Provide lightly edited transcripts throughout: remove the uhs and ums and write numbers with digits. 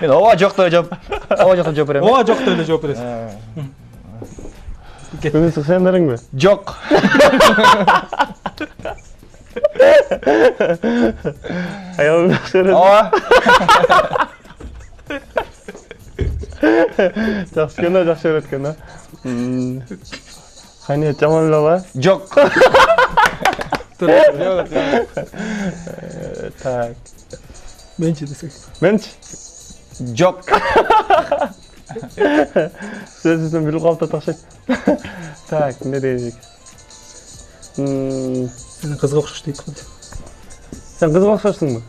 Мен ооба жок деп жооп берем. Ооба жок деп эле жооп бересиң. Көмөсү сен бериңби? Жок. Аялың жакшы көрөт. Ооба. Жакшы кино жакшы көрөт экен да. Кайнет жаман элеба? Жок. Так. Менчи десең. Менчи? Жок. Сөзүнөн билип калып такшайт. Так, эмне дейик? Сен кызга окшош дейт го. Сен кызга окшошсуңбу?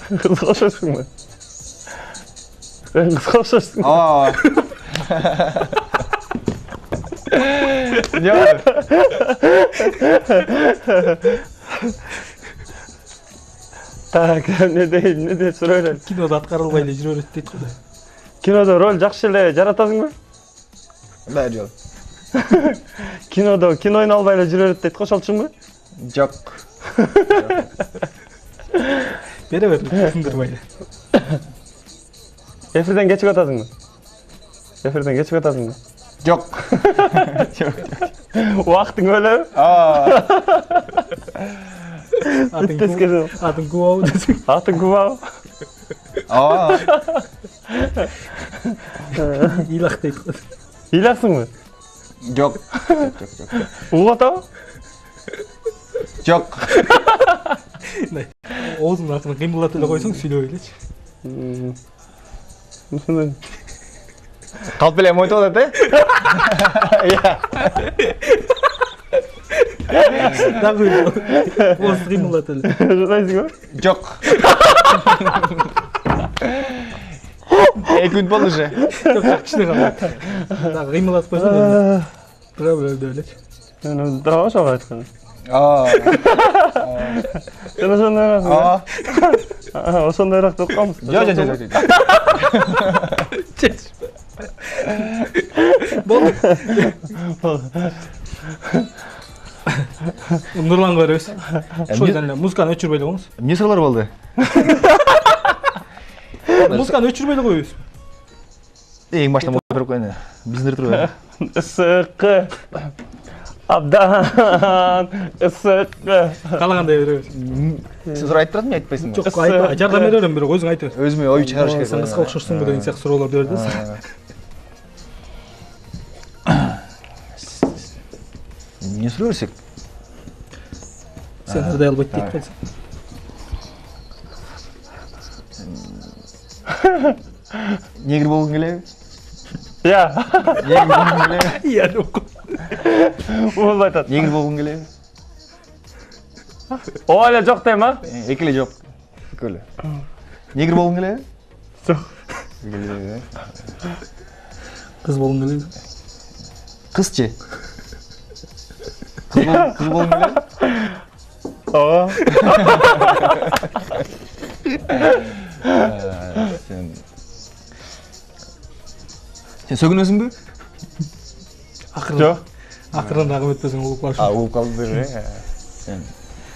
Кызга окшошсуңбу? Сен кызга окшошсуң. Ооба. Жок. Так, эмне дейт сурайлар. Кинодо аткарылбай эле жүрө берет дейт го. Кинодо роль жакшы эле жаратасыңбы? Баары жок. Кинодо кино ойнай албай эле жүрө берет дейт го, ошолчумбу? Жок. Бере бер, түшүндүрбөй эле. Эфирден кечип атасыңбы? Эфирден кечип атасыңбы? Жок. Убактың өлөбү? Атың кубабы десең. Атың кубабы? Ооба. Илак дейт го. Ыйлаксыңбы? Жок. Угуп атабы? Жок. Оозун артына кыймылдап эле койсоң сүйлөбөй элечи. Калп эле мойто атат, Иә. Дагы ооз кыймылдат эле. Жылайсыңбы? Жок. 2 күн болду уже. Жок, кичине калат. Дагы кыймылдатып койсоң тура берди элечи. Мен дагы ошого айткам. Сен ошондойраксың. Ошондойрак деп калмыз. Жок. Болду. Нурланга беребиз. Ошойдон эле музыканы өчүрбөй эле коюңуз. Эмне суроолор болду? Музыканы өчүрбөй эле коебуз. Эң башта музыка берип коеюн. Биздер турбайбы? Ысыкы. Абдан ысыкы. Каалагандай беребиз. Сен сурайт турасың, айтпайсың. Жок, айтпа. Жардам бере берем, бирок өзүң айтып бер. Өзүмө ой чыгарыш керек. Сен кызга окшошсуңбу деген сыяктуу суроолор бердиңиз. Эмне суроо берсек? Сен ырдай албайт дейт калсаң. Негр болгуң келеби? Иә. Негр болгуң келеби? Иә, жок. Уул айтат. Негр болгуң келеби? Ооба эле жок дейм а? Эки эле жок. Эки эле. Негр болгуң келеби? Жок. Кыз болгуң келеби? Кызчы? Кыз болгуң келеби? Ооба. Сен сөгүнөсүңбү? Жок. Акырын дагы өтпөсөң угуп калышың. Угуп калды. Сен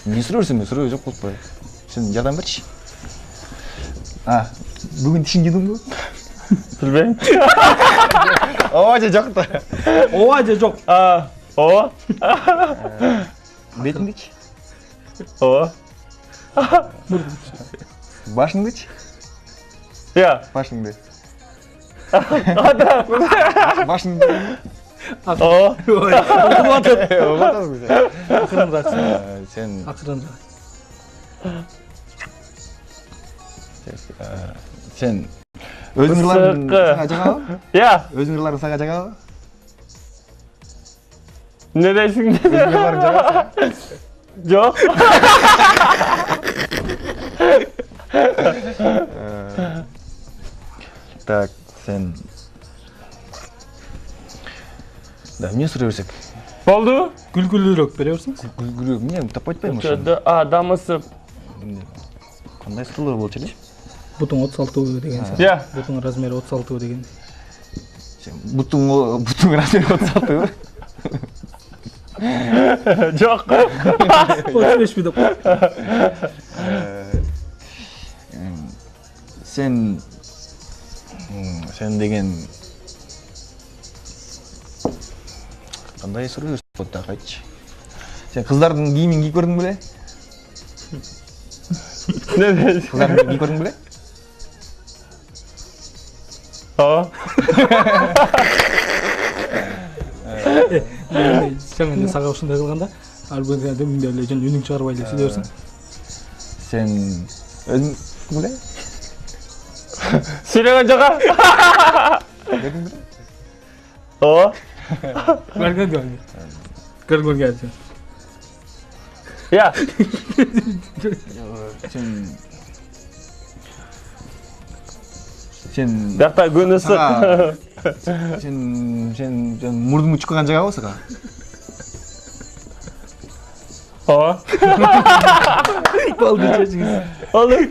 эмне суроо берсең, суроо жок болуп коет. Сен жардам берчи. Бүгүн тишиң жудуңбу? Билбейм. Ооба же жок да. Ооба же жок. Ооба. Бетиңдичи? Ооба. Башыңдычы? Иә. Башыңды. Атап. Башыңды. Ооба. Акырыныраак. Сен Акырыныраак. Сен өзүң ырларың сага жагабы? Иә. Өзүң ырларың сага жагабы? Эмне дейсиң? Өзүң ырларың жагабы? Жок. Так, сен да эмне суроо берсек? Болду? Күлкүлүүрөөк бере берсең. Күлгүлүү эмне таппай атпайбы ошо? Дамысып. Кандай столдор болчу эле? Бутуң 36 деген сыяктуу. Иә. Бутуң размери 36 деген. Бутуң размери 36бы? Жок. 35 деп. Сен Sen деген кандай суроо болот да кайтчы. Sen кыздардын кийимин кийип көрдүң беле? Ne diyecek? Кыздардын кийип көрдүң беле? Aa. Жаңа эле сага ушундай кылганда, албетте демде эле жөн үнүң чыгарбай эле сүйлөбөрсүң. Sen өзүң беле? Süleyman Çakar. Dedim беле? Aa. Көргөн келди. Ya. Sen Dakta gün ısı. sen мурдуңду чуккан жагабы сага? Aa. Балды чечиңиз. Olur.